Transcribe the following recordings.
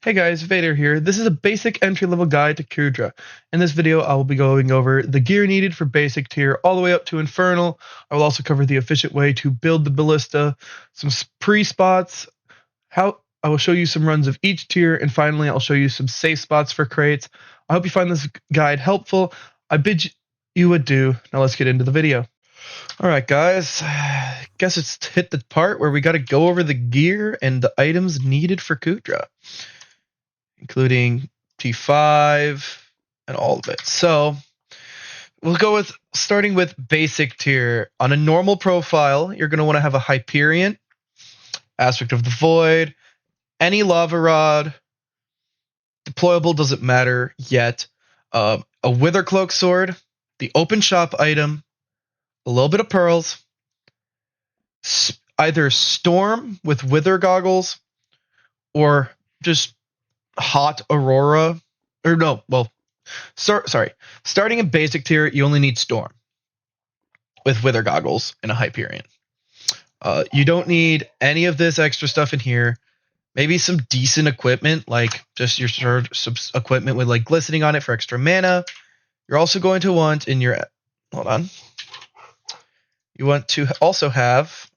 Hey guys, Vader here. This is a basic entry-level guide to Kuudra. In this video, I will be going over the gear needed for basic tier all the way up to Infernal. I will also cover the efficient way to build the ballista, some pre-spots, how I will show you some runs of each tier, and finally I'll show you some safe spots for crates. I hope you find this guide helpful. I bid you adieu. Now let's get into the video. Alright guys, guess it's hit the part where we gotta go over the gear and the items needed for Kuudra, including T5 and all of it. So we'll go with starting with basic tier. On a normal profile, you're going to want to have a Hyperion, Aspect of the Void, any Lava Rod, deployable doesn't matter yet, a Wither Cloak Sword, the Open Shop item, a little bit of pearls, either Storm with Wither Goggles, or just Hot Aurora, or no, well, sorry. Starting in basic tier, you only need Storm with Wither Goggles and a Hyperion. You don't need any of this extra stuff in here. Maybe some decent equipment, like just your some equipment with like glistening on it for extra mana. You're also going to want in your, hold on. You want to also have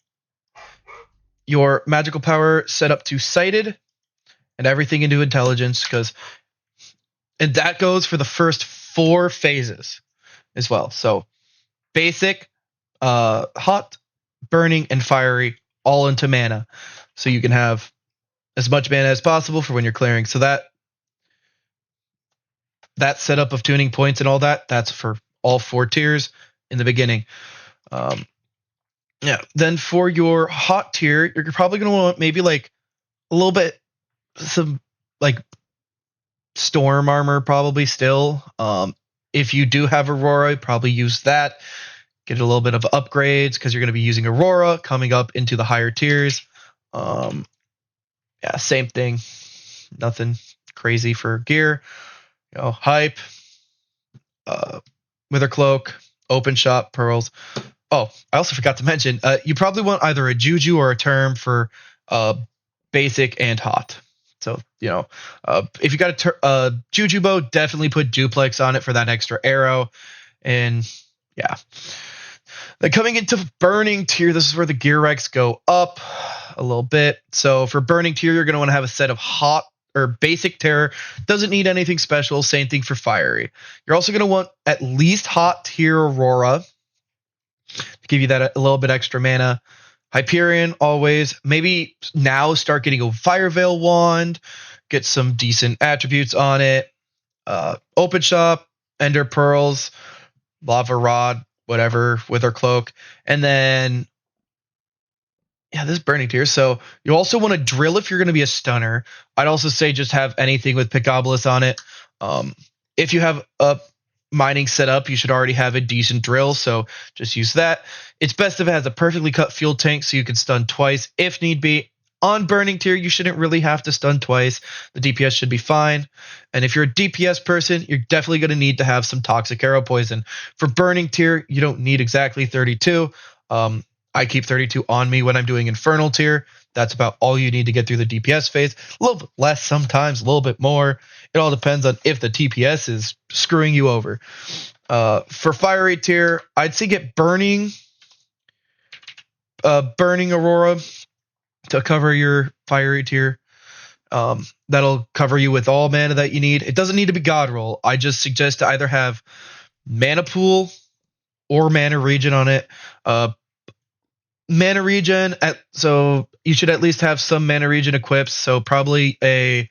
your magical power set up to sighted and everything into intelligence, and that goes for the first 4 phases as well. So basic, hot, burning, and fiery all into mana, so you can have as much mana as possible for when you're clearing. So that setup of tuning points and all that's for all 4 tiers in the beginning. Yeah. Then for your hot tier, you're probably going to want maybe like a little bit, some like storm armor probably still. If you do have Aurora, probably use that. Get a little bit of upgrades because you're going to be using Aurora coming up into the higher tiers. Yeah, same thing. Nothing crazy for gear. Hype, Wither Cloak, Open Shop, pearls. Oh, I also forgot to mention, you probably want either a Juju or a Term for basic and hot. So, if you got a Juju bow, definitely put Duplex on it for that extra arrow. And yeah. Then coming into burning tier, this is where the gear ranks go up a little bit. So for burning tier, you're going to want to have a set of hot or basic terror. Doesn't need anything special. Same thing for fiery. You're also going to want at least hot tier Aurora to give you that a little bit extra mana. Hyperion always. Maybe now start getting a Fire Veil wand, get some decent attributes on it. Open Shop, Ender Pearls, Lava Rod, whatever, Wither Cloak, and then this is burning tier. So you also want to drill if you're going to be a stunner. I'd also say just have anything with Picobulus on it. If you have a mining set up, you should already have a decent drill, so just use that. It's best if it has a perfectly cut fuel tank so you can stun twice if need be. On burning tier, you shouldn't really have to stun twice. The DPS should be fine. And if you're a DPS person, you're definitely going to need to have some toxic arrow poison. For burning tier, you don't need exactly 32. I keep 32 on me when I'm doing infernal tier. That's about all you need to get through the DPS phase. A little bit less sometimes, a little bit more. It all depends on if the TPS is screwing you over. For fiery tier, I'd say get burning Aurora to cover your fiery tier. That'll cover you with all mana that you need. It doesn't need to be God Roll. I just suggest to either have Mana Pool or Mana Regen on it. Mana Regen, so you should at least have some Mana Regen equipped. So probably a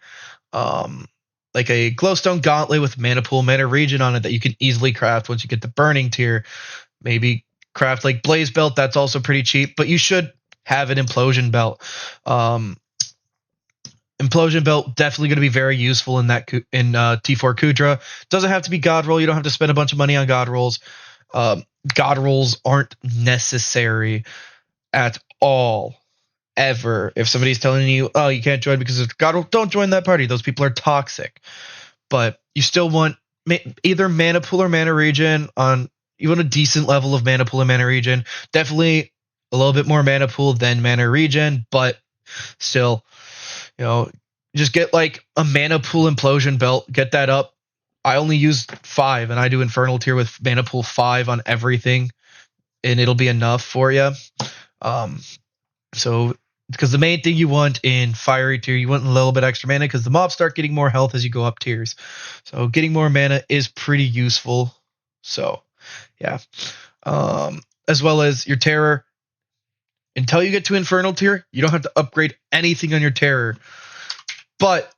Glowstone Gauntlet with Mana Pool, Mana Regen on it that you can easily craft once you get to burning tier. Maybe craft like Blaze Belt. That's also pretty cheap, but you should have an Implosion Belt. Implosion Belt definitely going to be very useful in T4 Kuudra. Doesn't have to be God Roll. You don't have to spend a bunch of money on God Rolls. God Rolls aren't necessary at all, ever. If somebody's telling you, oh, you can't join because of God Roll, don't join that party. Those people are toxic. But you still want either Mana Pool or Mana Regen on even a decent level of Mana Pool and Mana Regen. Definitely a little bit more Mana Pool than Mana Regen, but still, Just get like a mana pool implosion belt, get that up. I only use 5, and I do Infernal Tier with mana pool 5 on everything, and it'll be enough for you. So, because the main thing you want in Fiery Tier, you want a little bit extra mana because the mobs start getting more health as you go up tiers. So, getting more mana is pretty useful. So, yeah. As well as your Terror. Until you get to Infernal Tier, you don't have to upgrade anything on your Terror. But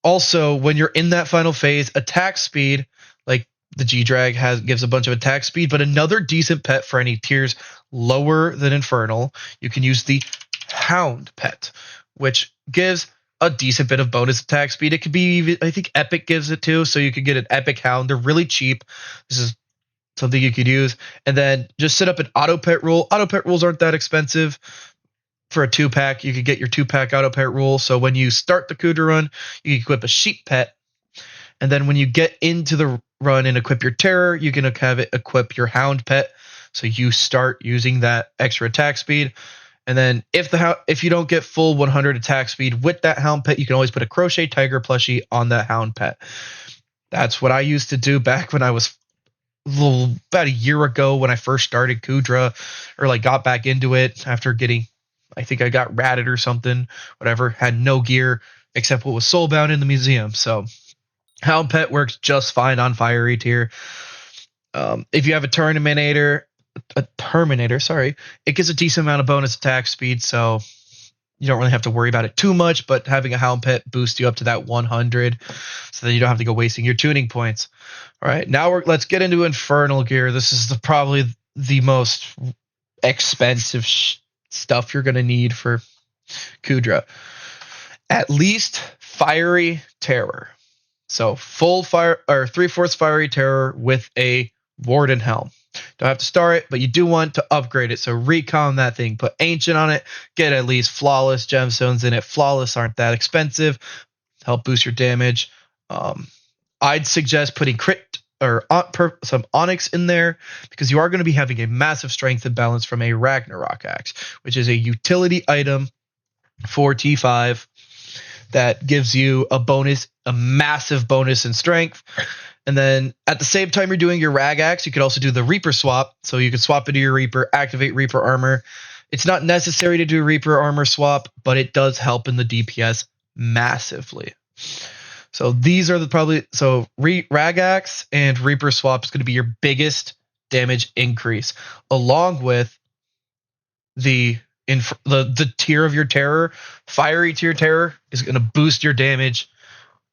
also, when you're in that final phase, attack speed, like the G-Drag gives a bunch of attack speed, but another decent pet for any tiers lower than Infernal, you can use the Hound pet, which gives a decent bit of bonus attack speed. It could be, I think Epic gives it too, so you could get an Epic Hound. They're really cheap. This is something you could use. And then just set up an auto pet rule. Auto pet rules aren't that expensive. For a 2-pack, you could get your 2-pack auto pet rule. So when you start the Kuudra run, you can equip a sheep pet. And then when you get into the run and equip your Terror, you can have it equip your Hound pet. So you start using that extra attack speed. And then if you don't get full 100 attack speed with that Hound pet, you can always put a Crochet Tiger plushie on that Hound pet. That's what I used to do back when I was about a year ago when I first started Kuudra, or like got back into it after getting, I think I got ratted or something, whatever, had no gear except what was soulbound in the museum. So Hound Pet works just fine on Fiery Tier. If you have a Terminator, it gets a decent amount of bonus attack speed, so you don't really have to worry about it too much, but having a Hound Pet boosts you up to that 100, so then you don't have to go wasting your tuning points. All right, now let's get into Infernal gear. This is probably the most expensive stuff you're going to need for Kuudra. At least Fiery Terror. So full fire, or 3/4 Fiery Terror with a Warden Helm. Don't have to star it, but you do want to upgrade it. So recon that thing. Put Ancient on it. Get at least Flawless gemstones in it. Flawless aren't that expensive. Help boost your damage. I'd suggest putting crit or some Onyx in there, because you are going to be having a massive strength and balance from a Ragnarok Axe, which is a utility item for T5 that gives you a massive bonus in strength. And then at the same time you're doing your Rag Axe, you could also do the Reaper swap. So you could swap into your Reaper, activate Reaper armor. It's not necessary to do Reaper armor swap, but it does help in the DPS massively. So these are Rag Axe and Reaper swap is going to be your biggest damage increase, along with the tier of your Terror. Fiery Tier Terror is going to boost your damage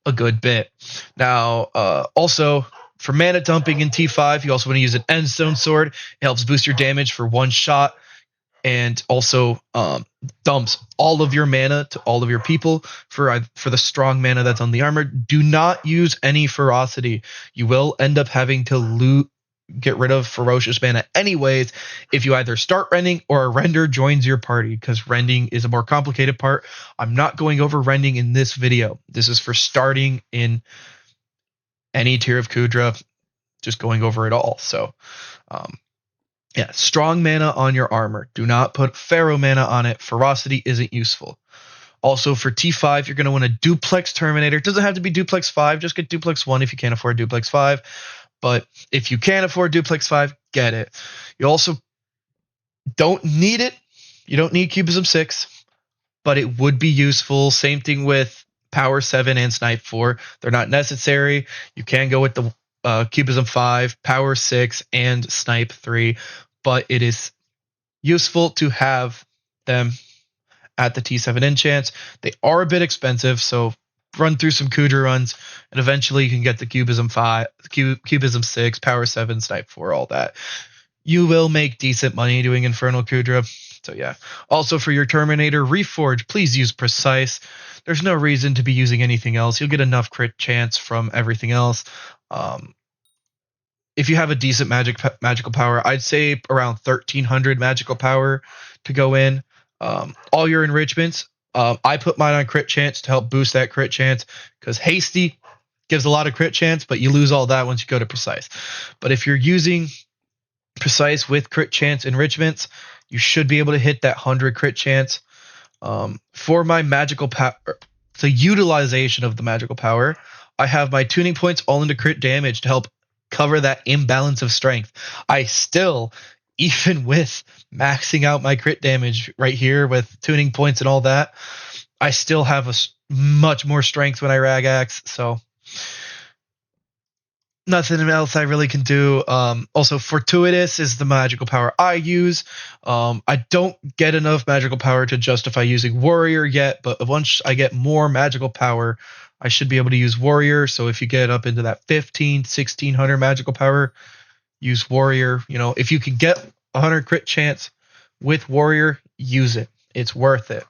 a good bit. Now, also for mana dumping in T5, you also want to use an Endstone Sword. It helps boost your damage for one shot, and also dumps all of your mana to all of your people for the strong mana that's on the armor. Do not use any ferocity. You will end up having to get rid of ferocious mana anyways if you either start rending or a render joins your party, because rending is a more complicated part. I'm not going over rending in this video. This is for starting in any tier of Kuudra, just going over it all. So yeah, strong mana on your armor. Do not put Pharaoh mana on it. Ferocity isn't useful. Also for T5, you're going to want a Duplex Terminator. It doesn't have to be Duplex 5. Just get Duplex 1 if you can't afford Duplex 5. But if you can afford Duplex 5, get it. You also don't need it. You don't need Cubism 6, but it would be useful. Same thing with Power 7 and Snipe 4. They're not necessary. You can go with the Cubism 5, Power 6, and Snipe 3, but it is useful to have them at the T7 enchants. They are a bit expensive, so run through some Kuudra runs, and eventually you can get the Cubism 5, Cubism 6, Power 7, Snipe 4, all that. You will make decent money doing Infernal Kuudra. So yeah. Also for your Terminator, Reforge, please use Precise. There's no reason to be using anything else. You'll get enough crit chance from everything else. If you have a decent magical power, I'd say around 1300 magical power to go in. All your enrichments, I put mine on crit chance to help boost that crit chance, because Hasty gives a lot of crit chance, but you lose all that once you go to Precise. But if you're using Precise with crit chance enrichments, you should be able to hit that 100 crit chance. For my magical power, the utilization of the magical power, I have my tuning points all into crit damage to help cover that imbalance of strength. I still, even with maxing out my crit damage right here with tuning points and all that, I still have much more strength when I rag axe. So nothing else I really can do. Also, fortuitous is the magical power I use. I don't get enough magical power to justify using warrior yet, but once I get more magical power, I should be able to use warrior. So if you get up into that 1600 magical power, use warrior. If you can get 100 crit chance with warrior, use it. It's worth it.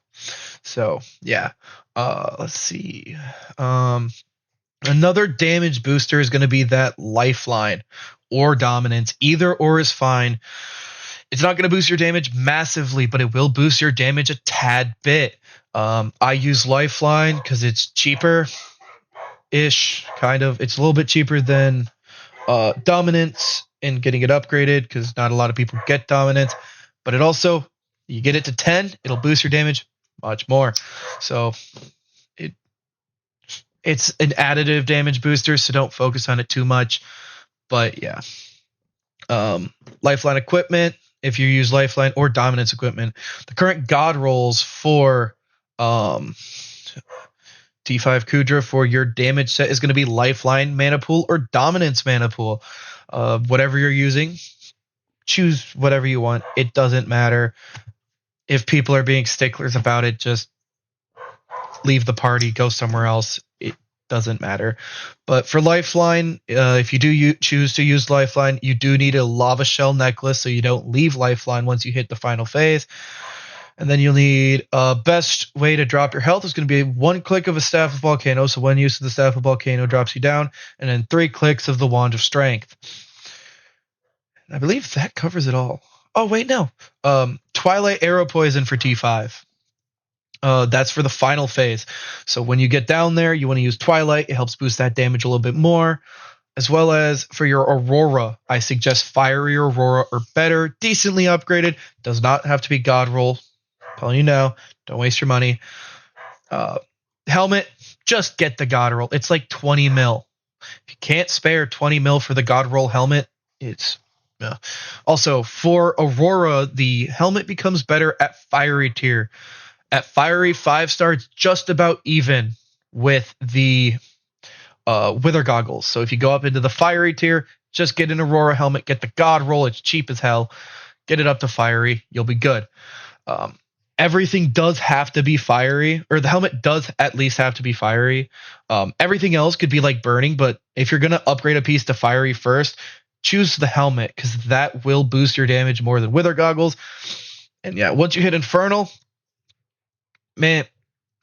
So yeah. Let's see. Another damage booster is going to be that lifeline or dominance. Either or is fine. It's not going to boost your damage massively, but it will boost your damage a tad bit. I use lifeline because it's cheaper-ish, kind of. It's a little bit cheaper than dominance and getting it upgraded because not a lot of people get dominance. But it also, you get it to 10, it'll boost your damage much more. So it's an additive damage booster, so don't focus on it too much. But yeah. Lifeline equipment, if you use lifeline or dominance equipment. The current god rolls for T5 Kuudra for your damage set is going to be lifeline mana pool or dominance mana pool. Whatever you're using, choose whatever you want. It doesn't matter. If people are being sticklers about it, just leave the party, go somewhere else. It doesn't matter. But for lifeline, if you do choose to use lifeline, you do need a lava shell necklace so you don't leave lifeline once you hit the final phase. And then you'll need best way to drop your health is going to be 1 click of a Staff of Volcano. So 1 use of the Staff of Volcano drops you down, and then 3 clicks of the Wand of Strength. I believe that covers it all. Oh, wait, no. Twilight Arrow Poison for T5. That's for the final phase. So when you get down there, you want to use Twilight. It helps boost that damage a little bit more. As well as for your Aurora, I suggest Fiery Aurora or better, decently upgraded. Does not have to be God Roll. Telling you now, don't waste your money. Helmet, just get the God Roll. It's like 20 mil. If you can't spare 20 mil for the God Roll helmet, it's... Also, for Aurora, the helmet becomes better at Fiery tier. At Fiery, 5-star, it's just about even with the Wither Goggles. So if you go up into the Fiery tier, just get an Aurora helmet, get the God Roll. It's cheap as hell. Get it up to Fiery. You'll be good. Everything does have to be Fiery, or the helmet does at least have to be Fiery. Everything else could be like Burning, but if you're going to upgrade a piece to Fiery first, choose the helmet because that will boost your damage more than Wither Goggles. And yeah, once you hit Infernal, man,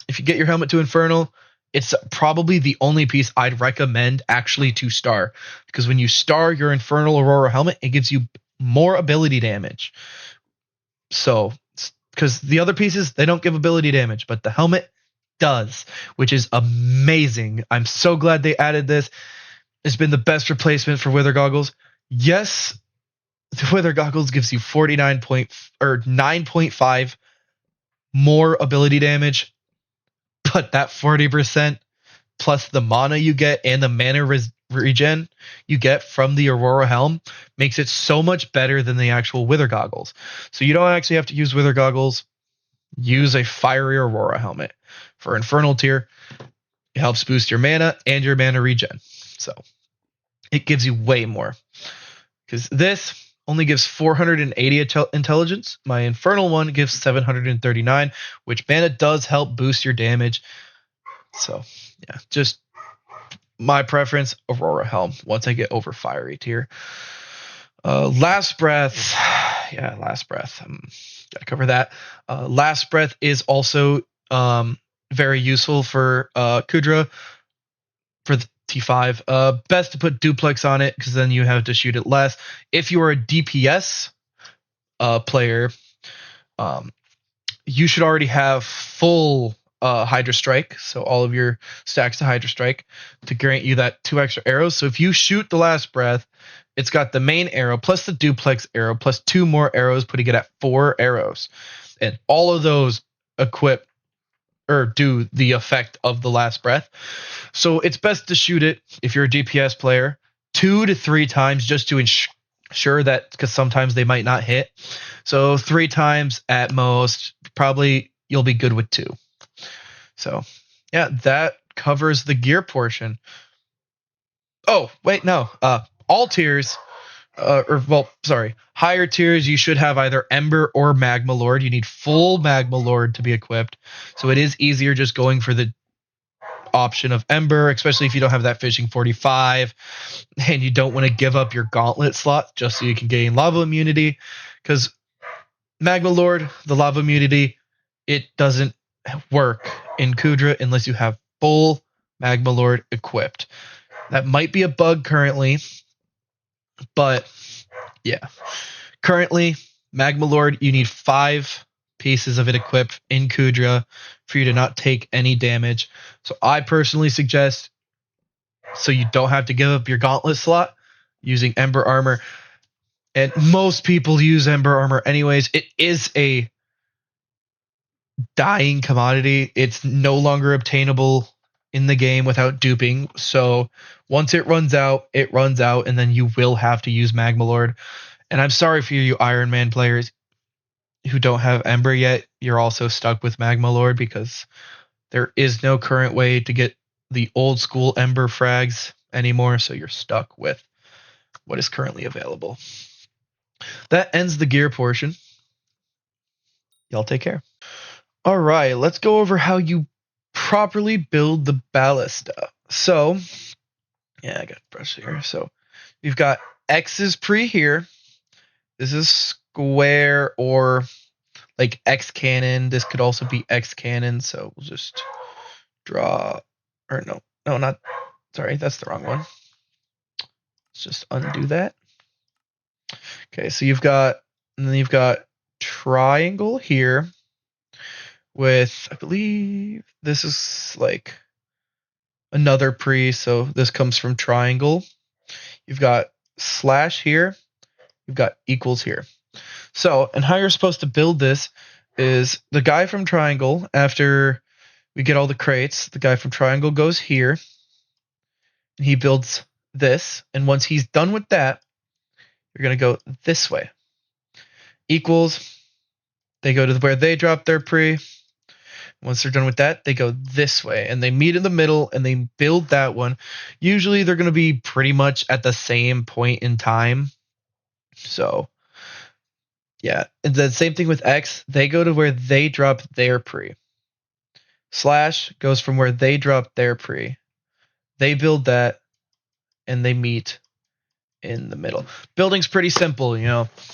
if you get your helmet to Infernal, it's probably the only piece I'd recommend actually to star. Because when you star your Infernal Aurora helmet, it gives you more ability damage. So, because the other pieces, they don't give ability damage, but the helmet does, which is amazing. I'm so glad they added this. It's been the best replacement for Wither Goggles. Yes, the Wither Goggles gives you 9.5 more ability damage, but that 40% plus the mana you get and the mana regen you get from the Aurora Helm makes it so much better than the actual Wither Goggles. So you don't actually have to use Wither Goggles. Use a Fiery Aurora helmet. For Infernal tier, it helps boost your mana and your mana regen. So it gives you way more. Because this only gives 480 intelligence. My Infernal one gives 739, which mana does help boost your damage. So, yeah, just my preference, Aurora Helm, once I get over Fiery tier. Last Breath. Yeah, Last Breath. Gotta cover that. Last Breath is also very useful for Kuudra for the T5. Best to put duplex on it because then you have to shoot it less. If you are a DPS player, you should already have full Hydra Strike, so all of your stacks to Hydra Strike to grant you that 2 extra arrows. So if you shoot the Last Breath, it's got the main arrow plus the duplex arrow plus 2 more arrows, putting it at 4 arrows. And all of those equip or do the effect of the last breath. So it's best to shoot it, if you're a DPS player, 2 to 3 times just to ensure that, because sometimes they might not hit. So 3 times at most, probably you'll be good with 2. So yeah, that covers the gear portion. Oh, wait, no. All tiers, higher tiers, you should have either Ember or Magma Lord. You need full Magma Lord to be equipped. So it is easier just going for the option of Ember, especially if you don't have that fishing 45 and you don't want to give up your gauntlet slot just so you can gain lava immunity. Because Magma Lord, the lava immunity, it doesn't work in Kuudra unless you have full Magma Lord equipped. That might be a bug currently, but yeah. Currently, Magma Lord, you need 5 pieces of it equipped in Kuudra for you to not take any damage. So I personally suggest, so you don't have to give up your gauntlet slot, using Ember Armor. And most people use Ember Armor anyways. It is a dying commodity. It's no longer obtainable in the game without duping. So once it runs out, and then you will have to use Magma Lord. And I'm sorry for you Iron Man players who don't have Ember yet. You're also stuck with Magma Lord because there is no current way to get the old school Ember frags anymore. So you're stuck with what is currently available. That ends the gear portion. Y'all take care. All right, let's go over how you properly build the ballista. So, yeah, I got a brush here. So, you've got X's pre here. This is square or like X cannon. This could also be X cannon. So we'll just draw, or no, not, sorry, that's the wrong one. Let's just undo that. Okay, so you've got triangle here with, I believe this is like another pre, so this comes from triangle. You've got slash here. You've got equals here. So, and how you're supposed to build this is the guy from triangle, after we get all the crates, the guy from triangle goes here. And he builds this. And once he's done with that, you're going to go this way. Equals, they go to where they drop their pre. Once they're done with that, they go this way. And they meet in the middle and they build that one. Usually they're going to be pretty much at the same point in time. So, yeah. And the same thing with X. They go to where they drop their pre. Slash goes from where they drop their pre. They build that, and they meet in the middle. Building's pretty simple,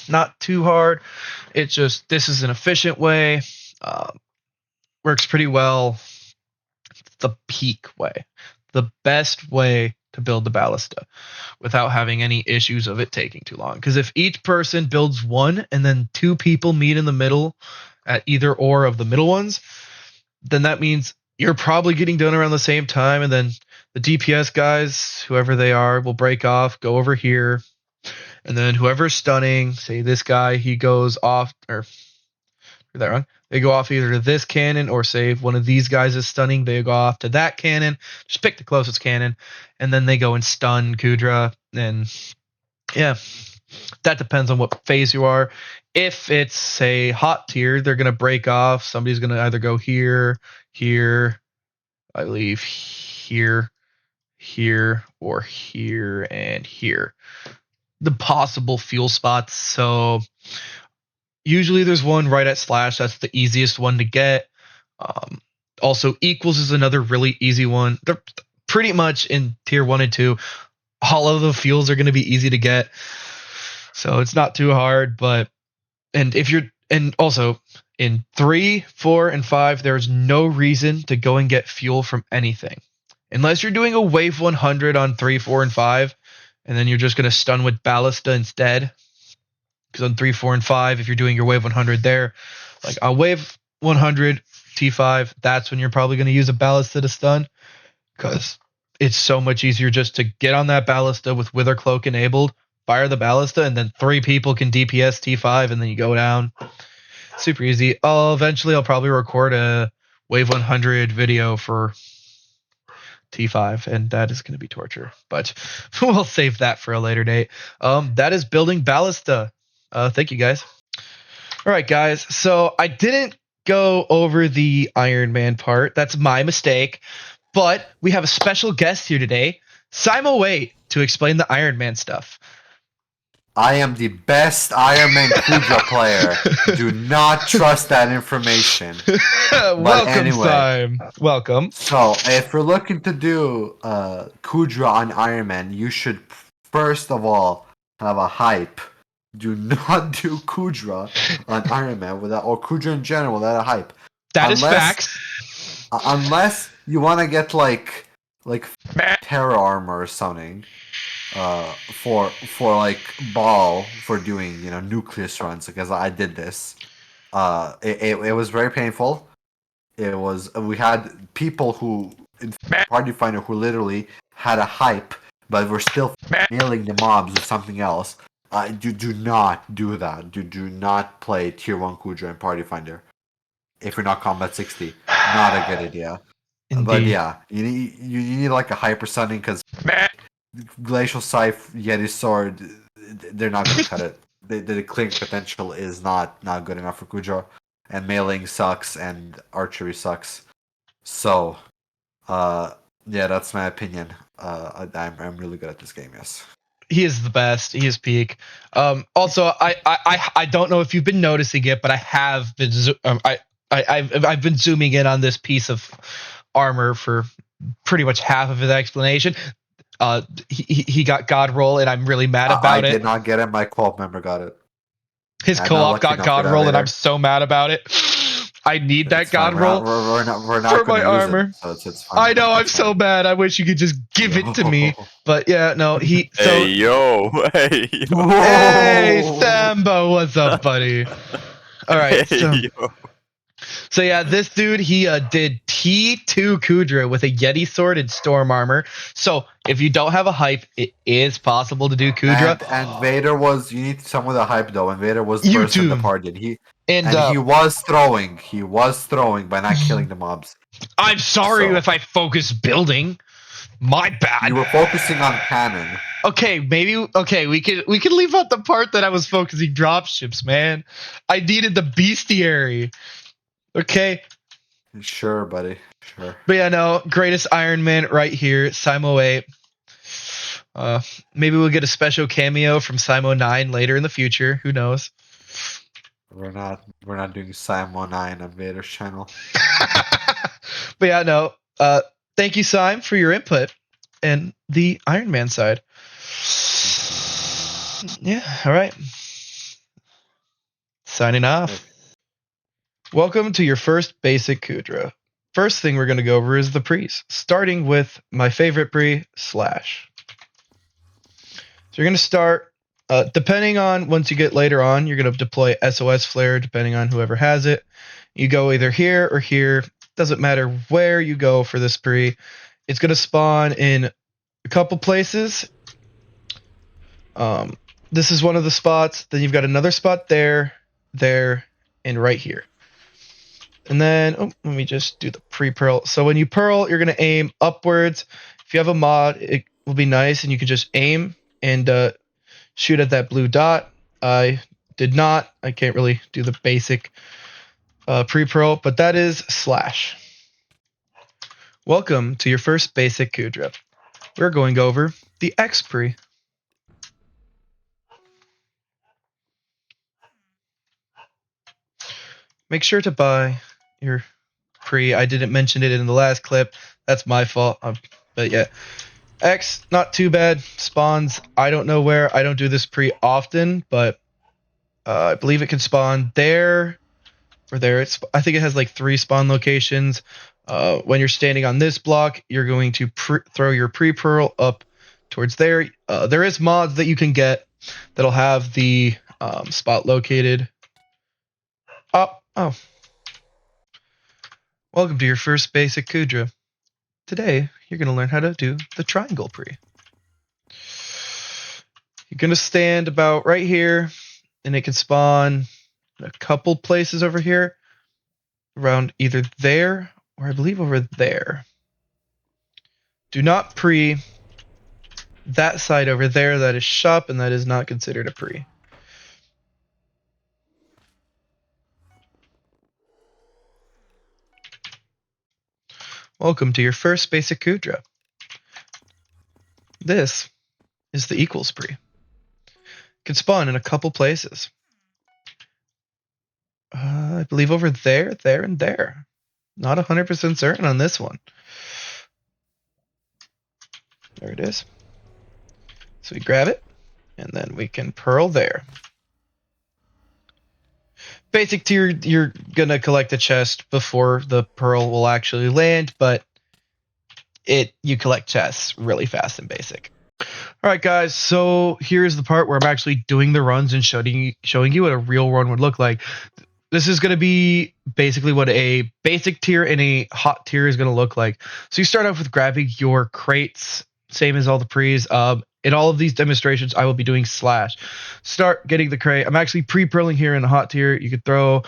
not too hard. It's just, this is an efficient way. Works pretty well. It's the peak way. The best way to build the ballista without having any issues of it taking too long. Because if each person builds one and then 2 people meet in the middle at either or of the middle ones, then that means you're probably getting done around the same time, and then the DPS guys, whoever they are, will break off, go over here, and then whoever's stunning, say this guy, he goes off, or did that wrong? They go off either to this cannon, or say if one of these guys is stunning, they go off to that cannon. Just pick the closest cannon, and then they go and stun Kuudra. And yeah, that depends on what phase you are. If it's, say, hot tier, they're going to break off. Somebody's going to either go here, I believe here, or here and here. The possible fuel spots. So usually there's one right at slash. That's the easiest one to get. Also, equals is another really easy one. They're pretty much in tier 1 and 2. All of the fuels are going to be easy to get. So it's not too hard, and also in 3, 4, and 5, there's no reason to go and get fuel from anything. Unless you're doing a wave 100 on 3, 4, and 5, and then you're just going to stun with ballista instead. Because on 3, 4, and 5, if you're doing your wave 100 there, like on wave 100 T5, that's when you're probably going to use a ballista to stun. Because it's so much easier just to get on that ballista with Wither Cloak enabled, fire the ballista, and then 3 people can DPS T5, and then you go down. Super easy. Eventually I'll probably record a Wave 100 video for T5, and that is going to be torture. But we'll save that for a later date. That is building Ballista. Thank you, guys. All right, guys. So I didn't go over the Iron Man part. That's my mistake. But we have a special guest here today, Simo8, to explain the Iron Man stuff. I am the best Iron Man Kuudra player. Do not trust that information. Welcome, anyway. Sime. Welcome. So, if you're looking to do Kuudra on Iron Man, you should first of all have a hype. Do not do Kuudra on Iron Man without, or Kuudra in general without a hype. That is facts. Unless you want to get like terror armor or something. For like ball for doing nucleus runs, because I did this. It was very painful. We had people who in Party Finder who literally had a hype, but were still nailing the mobs with something else. Do not do that. Do not play tier 1 Kuudra in Party Finder if you're not combat 60. Not a good idea. Indeed. But yeah, you need like a hyper sunning, because Glacial Scythe, Yeti Sword, they're not going to cut it. The clearing potential is not good enough for Kuudra, and mailing sucks, and archery sucks. So, yeah, that's my opinion. I'm really good at this game. Yes, he is the best. He is peak. Also, I don't know if you've been noticing it, but I have been. I've been zooming in on this piece of armor for pretty much half of his explanation. He got God roll, and I'm really mad about it. I did not get it. My co-op member got it. His co-op got God roll, and I'm so mad about it. I need that God roll we're not for my armor. So it's fine. I know, I'm so mad. I wish you could just give it to me. But yeah, no, Hey yo, hey yo. Hey Sambo, what's up, buddy? All right, so yeah, this dude, he did T2 Kuudra with a Yeti sword and storm armor. So if you don't have a hype, it is possible to do Kuudra. And Vader was, you need someone with a hype though, and Vader was first in the party. And he was throwing by not killing the mobs. I'm sorry if I focus building. My bad. You were focusing on cannon. Okay, we could leave out the part that I was focusing dropships, man. I needed the bestiary. Okay. Sure, buddy. Sure. But yeah, no, greatest Iron Man right here, Simo8. Maybe we'll get a special cameo from Simo9 later in the future. Who knows? We're not doing Simo9 on Vader's channel. But yeah, no. Thank you, Sim, for your input and the Iron Man side. Yeah, all right. Signing off. Welcome to your first basic Kuudra. First thing we're going to go over is the pre's, starting with my favorite pre, Slash. So you're going to start, depending on, once you get later on, you're going to deploy SOS Flare, depending on whoever has it. You go either here or here. Doesn't matter where you go for this pre. It's going to spawn in a couple places. This is one of the spots. Then you've got another spot there, and right here. And then, let me just do the pre-pearl. So when you pearl, you're going to aim upwards. If you have a mod, it will be nice, and you can just aim and shoot at that blue dot. I did not. I can't really do the basic pre-pearl, but that is Slash. Welcome to your first basic Kuudra. We're going over the X pre. Make sure to buy your pre. I didn't mention it in the last clip. That's my fault. But yeah. X, not too bad. Spawns, I don't know where. I don't do this pre often, but I believe it can spawn there or there. I think it has like 3 spawn locations. When you're standing on this block, you're going to throw your pre-pearl up towards there. There is mods that you can get that'll have the spot located. Oh. Welcome to your first basic Kuudra. Today, you're going to learn how to do the triangle pre. You're going to stand about right here, and it can spawn in a couple places over here, around either there or I believe over there. Do not pre that side over there. That is shop, and that is not considered a pre. Welcome to your first basic Kuudra. This is the equals pre. Can spawn in a couple places. I believe over there, there, and there. Not 100% certain on this one. There it is. So we grab it, and then we can pearl there. Basic tier, you're gonna collect the chest before the pearl will actually land, but you collect chests really fast in basic. All right, guys. So here's the part where I'm actually doing the runs and showing you what a real run would look like. This is going to be basically what a basic tier and a hot tier is going to look like. So you start off with grabbing your crates, same as all the pre's. In all of these demonstrations, I will be doing slash. Start getting the crate. I'm actually pre-pearling here in the hot tier. You could throw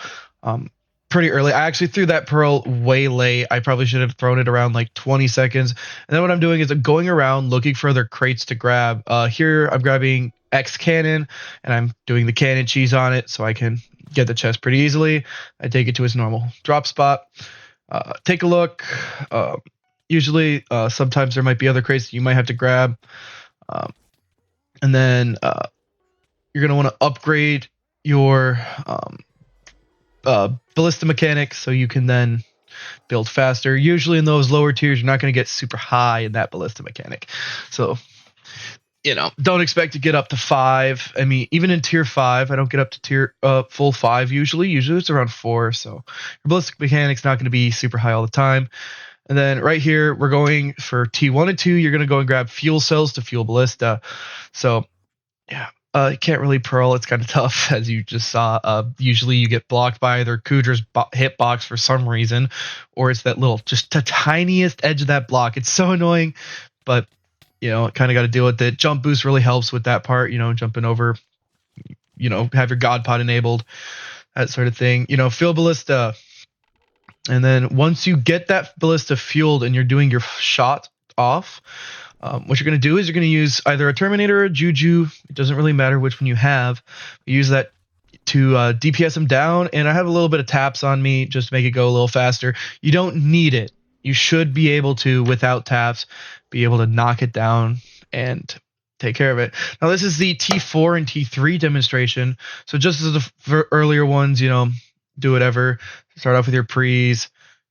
pretty early. I actually threw that pearl way late. I probably should have thrown it around like 20 seconds. And then what I'm doing is I'm going around looking for other crates to grab. Here I'm grabbing X cannon, and I'm doing the cannon cheese on it so I can get the chest pretty easily. I take it to its normal drop spot. Take a look. Usually, sometimes there might be other crates that you might have to grab. And then you're going to want to upgrade your ballista mechanic so you can then build faster. Usually in those lower tiers, you're not going to get super high in that ballista mechanic. So, don't expect to get up to 5. I mean, even in tier 5, I don't get up to tier full 5 usually. Usually it's around 4. So your ballistic mechanic's not going to be super high all the time. And then right here, we're going for T1 and 2. You're going to go and grab fuel cells to fuel ballista. So, yeah, you can't really pearl. It's kind of tough, as you just saw. Usually you get blocked by either Kuudra's hitbox for some reason, or it's that little, just the tiniest edge of that block. It's so annoying, but, kind of got to deal with it. Jump boost really helps with that part, jumping over, have your God Pod enabled, that sort of thing. Fuel ballista. And then once you get that ballista fueled and you're doing your shot off, what you're going to do is you're going to use either a Terminator or a Juju. It doesn't really matter which one you have. Use that to DPS them down. And I have a little bit of taps on me just to make it go a little faster. You don't need it. You should be able to, without taps, be able to knock it down and take care of it. Now, this is the T4 and T3 demonstration. So just as the earlier ones, do whatever. Start off with your pre's.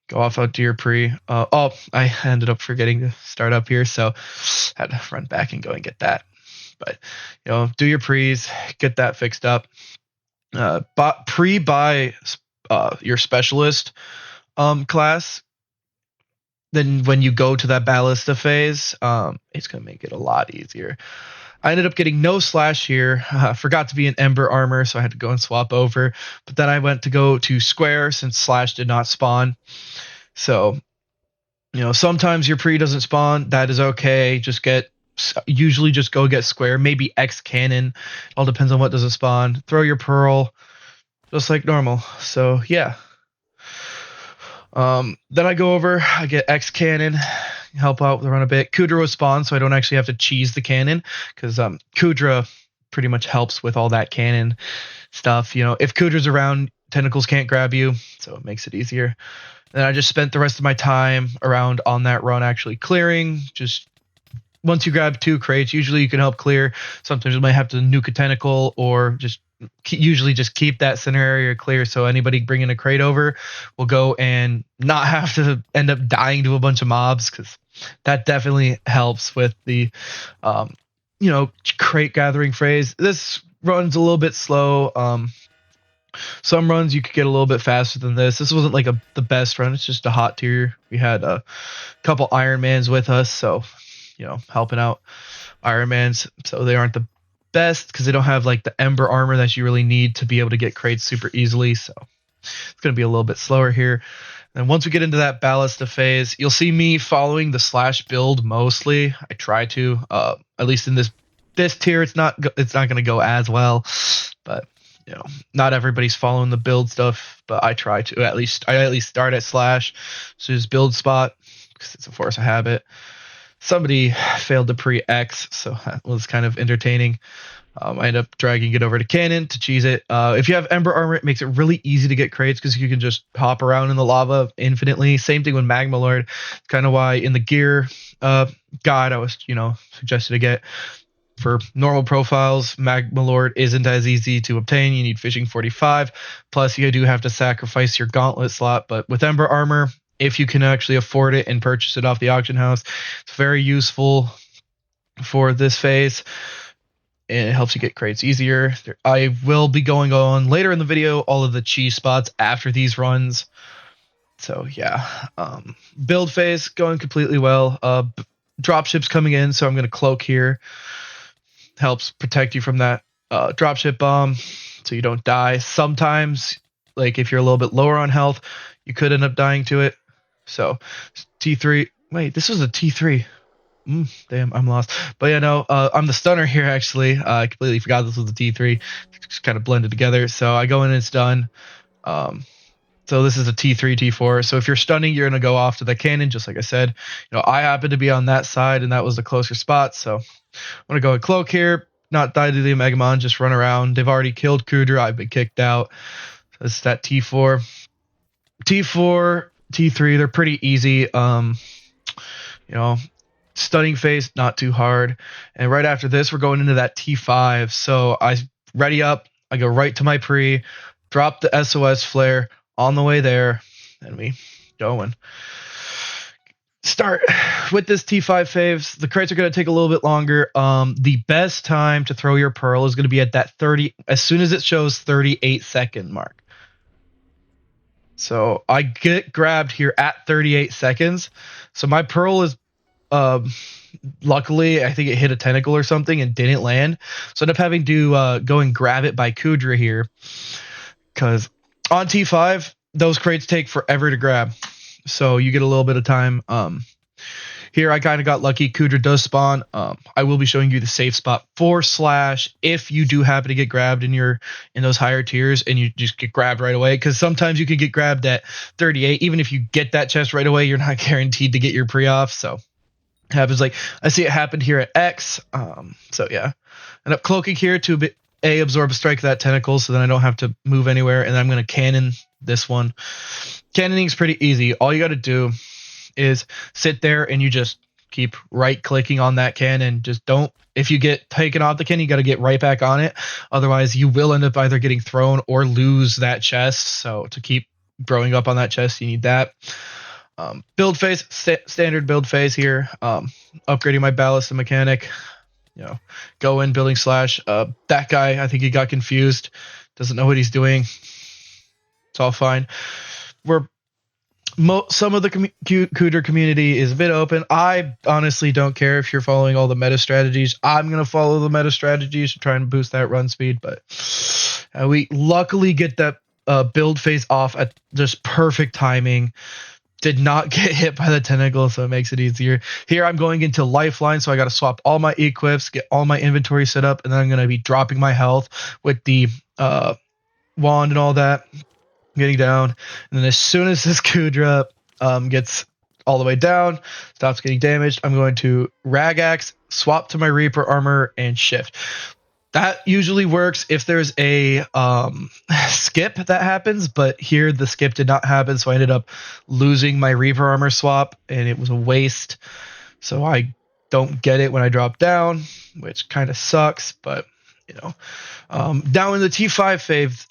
Go off out to your pre. I ended up forgetting to start up here, so had to run back and go and get that. But do your pre's, get that fixed up. Pre-buy your specialist class. Then when you go to that ballista phase, it's gonna make it a lot easier. I ended up getting no slash here. Forgot to be an Ember armor, so I had to go and swap over. But then I went to go to square since slash did not spawn. So, sometimes your pre doesn't spawn. That is okay. Usually just go get square. Maybe X cannon. All depends on what doesn't spawn. Throw your pearl, just like normal. So yeah. Then I go over. I get X cannon. Help out with the run a bit. Kuudra will spawn, so I don't actually have to cheese the cannon, because Kuudra pretty much helps with all that cannon stuff. If Kuudra's around, tentacles can't grab you, so it makes it easier. Then I just spent the rest of my time around on that run actually clearing. Just once you grab 2 crates, usually you can help clear. Sometimes you might have to nuke a tentacle, or usually just keep that center area clear so anybody bringing a crate over will go and not have to end up dying to a bunch of mobs, because that definitely helps with the crate gathering phase. This run's a little bit slow. Some runs you could get a little bit faster than this. This wasn't like the best run. It's just a hot tier. We had a couple Ironmans with us, so helping out Ironmans. So they aren't the best because they don't have like the Ember armor that you really need to be able to get crates super easily. So it's going to be a little bit slower here. And once we get into that ballista phase, you'll see me following the slash build mostly. I try to, at least in this tier, it's not going to go as well, but you know, not everybody's following the build stuff, but I try to at least start at slash, so just build spot because it's a force of habit. Somebody failed to pre-X, so that was kind of entertaining. I end up dragging it over to cannon to cheese it. If you have Ember Armor, it makes it really easy to get crates because you can just hop around in the lava infinitely. Same thing with Magma Lord. It's kind of why in the gear guide I was, suggested to get. For normal profiles, Magma Lord isn't as easy to obtain. You need Fishing 45. Plus, you do have to sacrifice your Gauntlet slot. But with Ember Armor, if you can actually afford it and purchase it off the auction house, it's very useful for this phase. And it helps you get crates easier. I will be going on later in the video all of the cheese spots after these runs. So yeah, build phase going completely well. Dropships coming in, so I'm going to cloak here. Helps protect you from that dropship bomb so you don't die. Sometimes, like if you're a little bit lower on health, you could end up dying to it. So T3. Wait, this was a T3. Damn, I'm lost. But yeah, no, I'm the stunner here actually. I completely forgot this was a T3. Just kind of blended together. So I go in and it's done. So this is a T3, T4. So if you're stunning, you're going to go off to the cannon, just like I said. I happen to be on that side, and that was the closer spot. So I'm going to go and cloak here, not die to the Omegamon, just run around. They've already killed Kuudra. I've been kicked out. So this is that T4. T4, T3, they're pretty easy. Stunning phase, not too hard. And right after this, we're going into that T5. So I ready up. I go right to my pre, drop the SOS flare on the way there, and we going. Start with this T5 phase. The crates are going to take a little bit longer. The best time to throw your pearl is going to be at that 30, as soon as it shows 38-second mark. So I get grabbed here at 38 seconds. So my pearl is, luckily, I think it hit a tentacle or something and didn't land. So I end up having to go and grab it by Kuudra here. Because on T5, those crates take forever to grab. So you get a little bit of time. Here I kind of got lucky. Kuudra does spawn. I will be showing you the safe spot for slash if you do happen to get grabbed in those higher tiers and you just get grabbed right away. Because sometimes you can get grabbed at 38. Even if you get that chest right away, you're not guaranteed to get your pre-off. So it happens. Like I see it happened here at X. So yeah, end up cloaking here to absorb a strike of that tentacle, so then I don't have to move anywhere. And then I'm going to cannon this one. Cannoning is pretty easy. All you got to do is sit there and you just keep right clicking on that cannon. Just don't, if you get taken off the cannon, you got to get right back on it. Otherwise you will end up either getting thrown or lose that chest. So to keep growing up on that chest, you need that. Build phase, standard build phase here. Upgrading my ballast and mechanic. Go in, building slash. That guy, I think he got confused. Doesn't know what he's doing. It's all fine. Some of the Kuudra community is a bit open. I honestly don't care if you're following all the meta strategies. I'm going to follow the meta strategies to try and boost that run speed. But we luckily get that build phase off at just perfect timing. Did not get hit by the tentacle, so it makes it easier. Here I'm going into lifeline, so I got to swap all my equips, get all my inventory set up, and then I'm going to be dropping my health with the wand and all that. Getting down, and then as soon as this Kuudra gets all the way down, stops getting damaged, I'm going to Rag Axe, swap to my Reaper armor, and shift. That usually works if there's a skip that happens, but here the skip did not happen, so I ended up losing my Reaper armor swap, and it was a waste. So I don't get it when I drop down, which kind of sucks, but down in the T5 phase,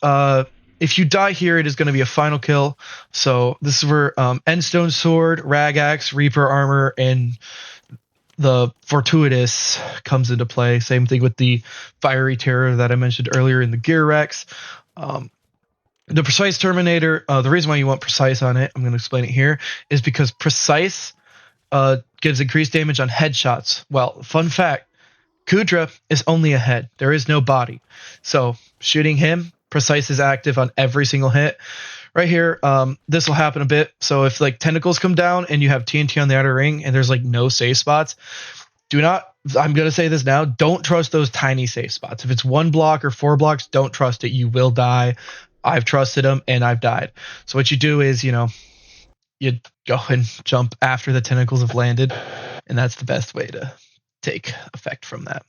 if you die here, it is going to be a final kill. So this is where Endstone Sword, Rag Axe, Reaper Armor, and the Fortuitous comes into play. Same thing with the Fiery Terror that I mentioned earlier in the Gear Rex. The Precise Terminator, the reason why you want Precise on it, I'm going to explain it here, is because Precise gives increased damage on headshots. Well, fun fact, Kuudra is only a head. There is no body. So shooting him, Precise is active on every single hit. Right here, this will happen a bit. So if like tentacles come down and you have TNT on the outer ring and there's like no safe spots, do not I'm going to say this now. Don't trust those tiny safe spots. If it's 1 block or 4 blocks, don't trust it. You will die. I've trusted them and I've died. So what you do is, you go and jump after the tentacles have landed, and that's the best way to take effect from that.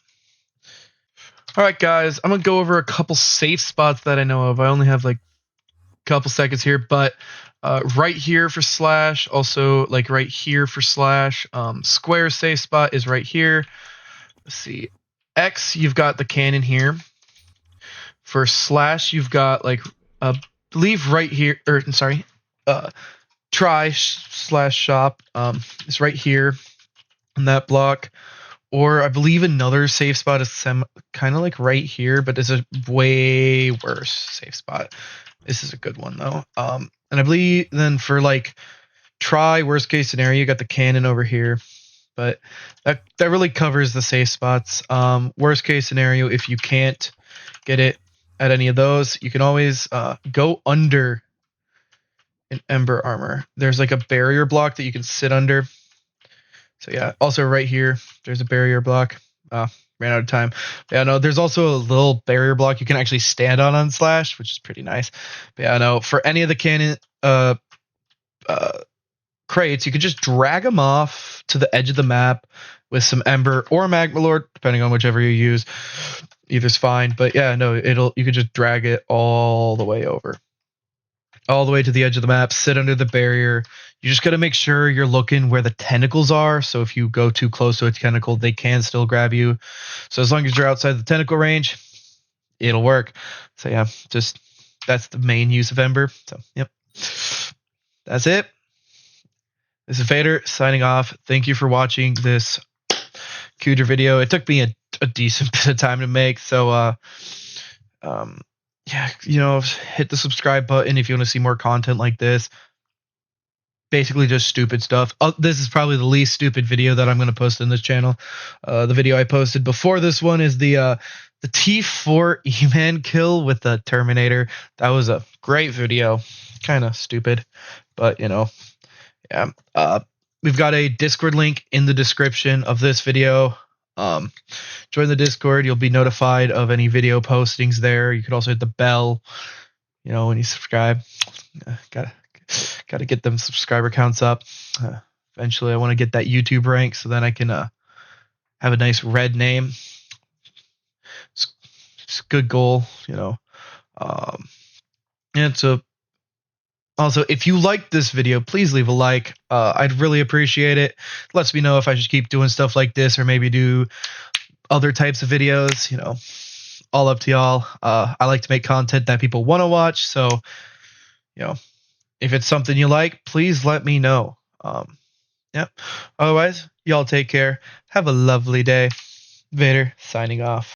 All right, guys, I'm going to go over a couple safe spots that I know of. I only have like a couple seconds here, but right here for slash, also like right here for slash. Square safe spot is right here. Let's see. X, you've got the cannon here. For slash, you've got like leave right here, or sorry, try slash shop is right here in that block. Or I believe another safe spot is kind of like right here, but it's a way worse safe spot. This is a good one though. And I believe then for like try worst case scenario, you got the cannon over here, but that really covers the safe spots. Worst case scenario, if you can't get it at any of those, you can always go under an ember armor. There's like a barrier block that you can sit under. So yeah, also right here, there's a barrier block. Ran out of time. Yeah, no, there's also a little barrier block you can actually stand on slash, which is pretty nice. But yeah, no, for any of the cannon crates, you could just drag them off to the edge of the map with some ember or magma lord, depending on whichever you use. Either's fine. But yeah, no, you could just drag it all the way over. All the way to the edge of the map, sit under the barrier. You just got to make sure you're looking where the tentacles are. So if you go too close to a tentacle, they can still grab you. So as long as you're outside the tentacle range, it'll work. So yeah, just that's the main use of Ember. So yep, that's it. This is Vader signing off. Thank you for watching this Kuudra video. It took me a decent bit of time to make. So yeah, hit the subscribe button if you want to see more content like this. Basically just stupid stuff. This is probably the least stupid video that I'm going to post in this channel. The video I posted before this one is the T4 E-Man kill with the Terminator. That was a great video. Kind of stupid, but yeah. We've got a Discord link in the description of this video. Join the Discord. You'll be notified of any video postings there. You could also hit the bell, when you subscribe. Gotta get them subscriber counts up. Eventually I want to get that YouTube rank so then I can have a nice red name. It's a good goal, and so also, if you liked this video, please leave a like. I'd really appreciate it. Lets me know if I should keep doing stuff like this or maybe do other types of videos, all up to y'all. I like to make content that people want to watch. So, if it's something you like, please let me know. Yep. Otherwise, y'all take care. Have a lovely day. Vader signing off.